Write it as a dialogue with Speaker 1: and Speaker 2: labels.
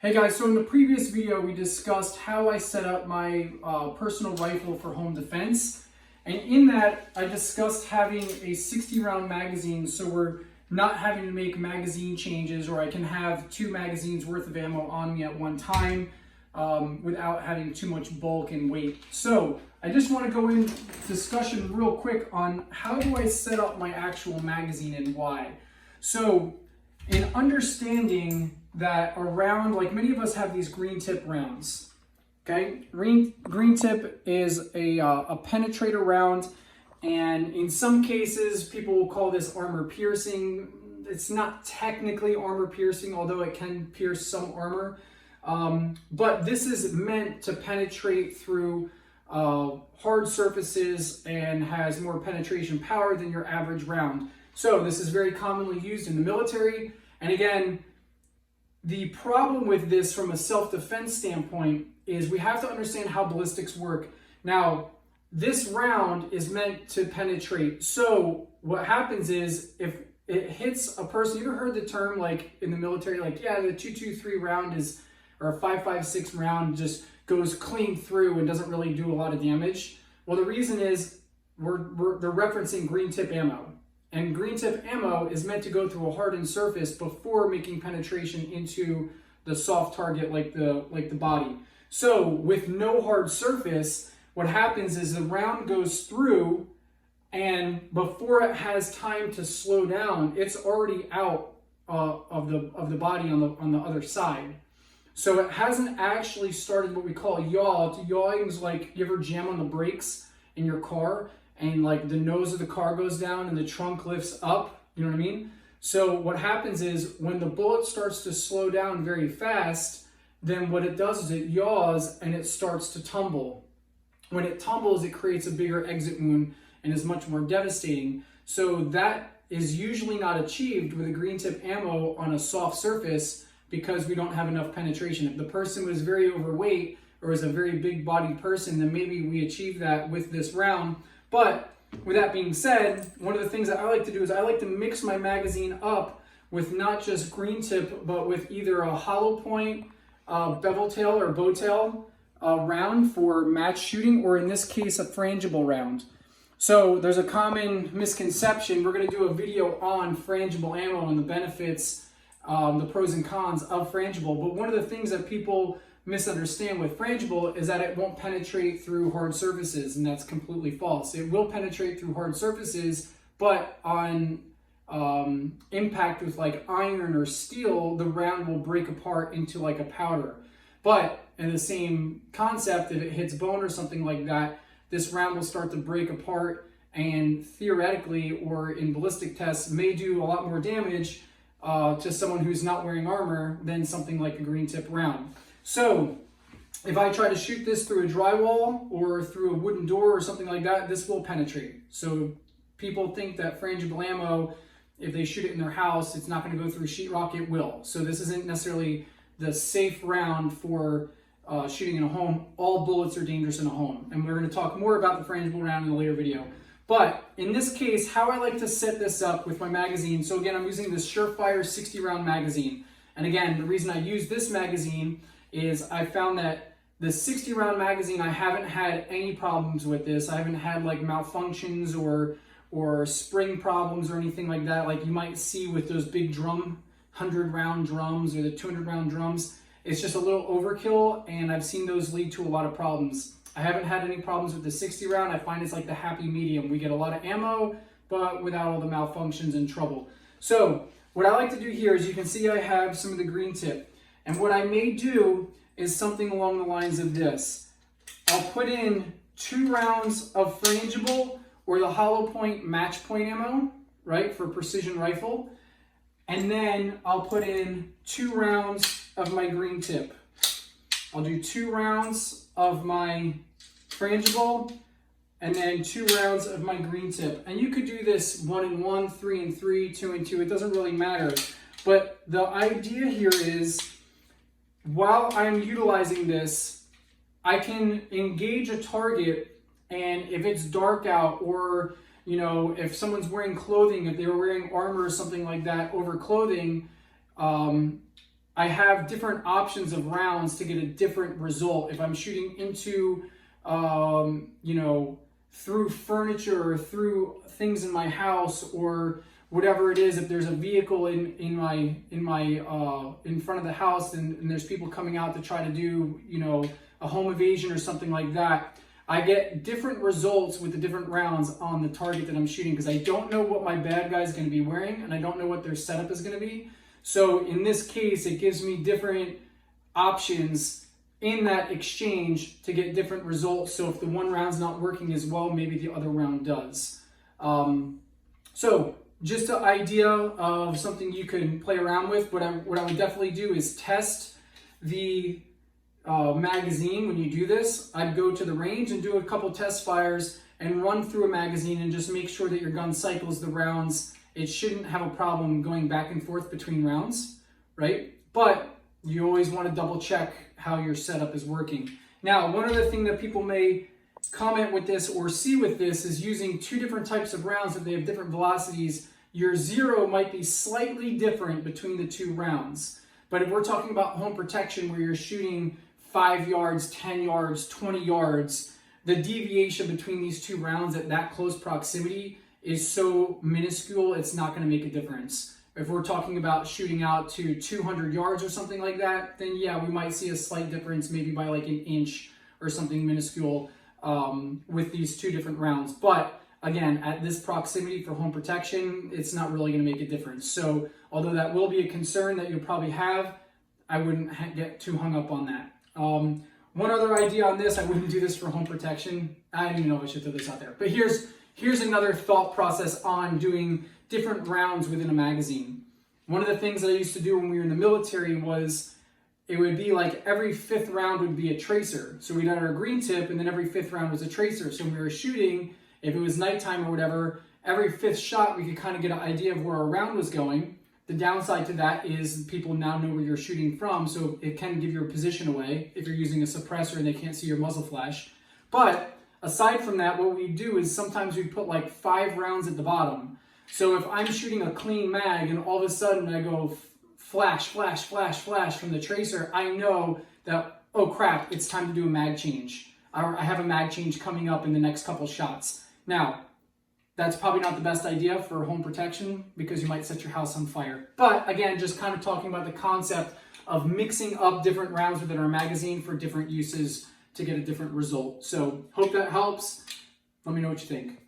Speaker 1: Hey guys, so in the previous video we discussed how I set up my personal rifle for home defense, and in that I discussed having a 60 round magazine so we're not having to make magazine changes, or I can have 2 magazines worth of ammo on me at one time without having too much bulk and weight. So I just want to go in discussion real quick on how do I set up my actual magazine and why. So in understanding that a round, like many of us have these green tip rounds, okay? Green tip is a penetrator round, and in some cases people will call this armor piercing. It's not technically armor piercing, although it can pierce some armor, but this is meant to penetrate through hard surfaces and has more penetration power than your average round. So this is very commonly used in the military, and again, the problem with this from a self-defense standpoint is we have to understand how ballistics work. Now, this round is meant to penetrate. So what happens is if it hits a person, you ever heard the term like in the military, like, yeah, the 223 round is, or a 5.56 round just goes clean through and doesn't really do a lot of damage? Well, the reason is they're referencing green tip ammo. And green tip ammo is meant to go through a hardened surface before making penetration into the soft target like the body. So with no hard surface, what happens is the round goes through, and before it has time to slow down, it's already out of the body on the other side. So it hasn't actually started what we call yaw. Yawing is like, you ever jam on the brakes in your car and like the nose of the car goes down and the trunk lifts up, you know what I mean? So what happens is when the bullet starts to slow down very fast, then what it does is it yaws and it starts to tumble. When it tumbles, it creates a bigger exit wound and is much more devastating. So that is usually not achieved with a green tip ammo on a soft surface because we don't have enough penetration. If the person was very overweight or is a very big bodied person, then maybe we achieve that with this round. But with that being said, one of the things that I like to do is I like to mix my magazine up with not just green tip, but with either a hollow point, bevel tail or bow tail round for match shooting, or in this case, a frangible round. So there's a common misconception. We're going to do a video on frangible ammo and the benefits, the pros and cons of frangible. But one of the things that people misunderstand with frangible is that it won't penetrate through hard surfaces, and that's completely false. It will penetrate through hard surfaces, but on impact with like iron or steel, the round will break apart into like a powder. But in the same concept, if it hits bone or something like that, this round will start to break apart and theoretically, or in ballistic tests, may do a lot more damage to someone who's not wearing armor than something like a green tip round. So if I try to shoot this through a drywall or through a wooden door or something like that, this will penetrate. So people think that frangible ammo, if they shoot it in their house, it's not going to go through sheetrock. It will. So this isn't necessarily the safe round for shooting in a home. All bullets are dangerous in a home. And we're going to talk more about the frangible round in a later video. But in this case, how I like to set this up with my magazine. So again, I'm using this Surefire 60 round magazine. And again, the reason I use this magazine is I found that the 60 round magazine, I haven't had any problems with this. I haven't had like malfunctions or spring problems or anything like that, like you might see with those big 100 round drums or the 200 round drums. It's just a little overkill, and I've seen those lead to a lot of problems. I haven't had any problems with the 60 round. I find it's like the happy medium. We get a lot of ammo, but without all the malfunctions and trouble. So what I like to do here is, you can see I have some of the green tip. And what I may do is something along the lines of this. I'll put in 2 rounds of frangible or the hollow point match point ammo, right, for precision rifle. And then I'll put in 2 rounds of my green tip. I'll do 2 rounds of my frangible and then 2 rounds of my green tip. And you could do this 1 and 1, 3 and 3, 2 and 2. It doesn't really matter. But the idea here is, while I'm utilizing this, I can engage a target, and if it's dark out, or you know, if someone's wearing clothing, if they were wearing armor or something like that over clothing, I have different options of rounds to get a different result. If I'm shooting into, you know, through furniture or through things in my house or whatever it is, if there's a vehicle in front of the house and there's people coming out to try to do, you know, a home invasion or something like that, I get different results with the different rounds on the target that I'm shooting because I don't know what my bad guy is going to be wearing and I don't know what their setup is going to be. So in this case, it gives me different options in that exchange to get different results. So if the one round's not working as well, maybe the other round does. So just an idea of something you can play around with. What I would definitely do is test the magazine. When you do this, I'd go to the range and do a couple test fires and run through a magazine and just make sure that your gun cycles the rounds. It shouldn't have a problem going back and forth between rounds, right? But you always want to double check how your setup is working. Now, one other thing that people may comment with this or see with this is using two different types of rounds that they have different velocities. Your zero might be slightly different between the two rounds. But if we're talking about home protection where you're shooting 5 yards, 10 yards, 20 yards, the deviation between these two rounds at that close proximity is so minuscule, it's not going to make a difference. If we're talking about shooting out to 200 yards or something like that, then yeah, we might see a slight difference, maybe by like an inch or something minuscule with these two different rounds. But again, at this proximity for home protection, it's not really going to make a difference. So although that will be a concern that you'll probably have, I wouldn't get too hung up on that. One other idea on this, I wouldn't do this for home protection. I don't even know if I should throw this out there. But here's another thought process on doing different rounds within a magazine. One of the things that I used to do when we were in the military was it would be like every 5th round would be a tracer. So we'd have our green tip and then every 5th round was a tracer. So when we were shooting, if it was nighttime or whatever, every 5th shot we could kind of get an idea of where our round was going. The downside to that is people now know where you're shooting from, so it can give your position away if you're using a suppressor and they can't see your muzzle flash. But aside from that, what we do is sometimes we put like 5 rounds at the bottom. So if I'm shooting a clean mag and all of a sudden I go flash, flash, flash, flash from the tracer, I know that, oh crap, it's time to do a mag change. I have a mag change coming up in the next couple shots. Now, that's probably not the best idea for home protection because you might set your house on fire. But again, just kind of talking about the concept of mixing up different rounds within our magazine for different uses to get a different result. So hope that helps. Let me know what you think.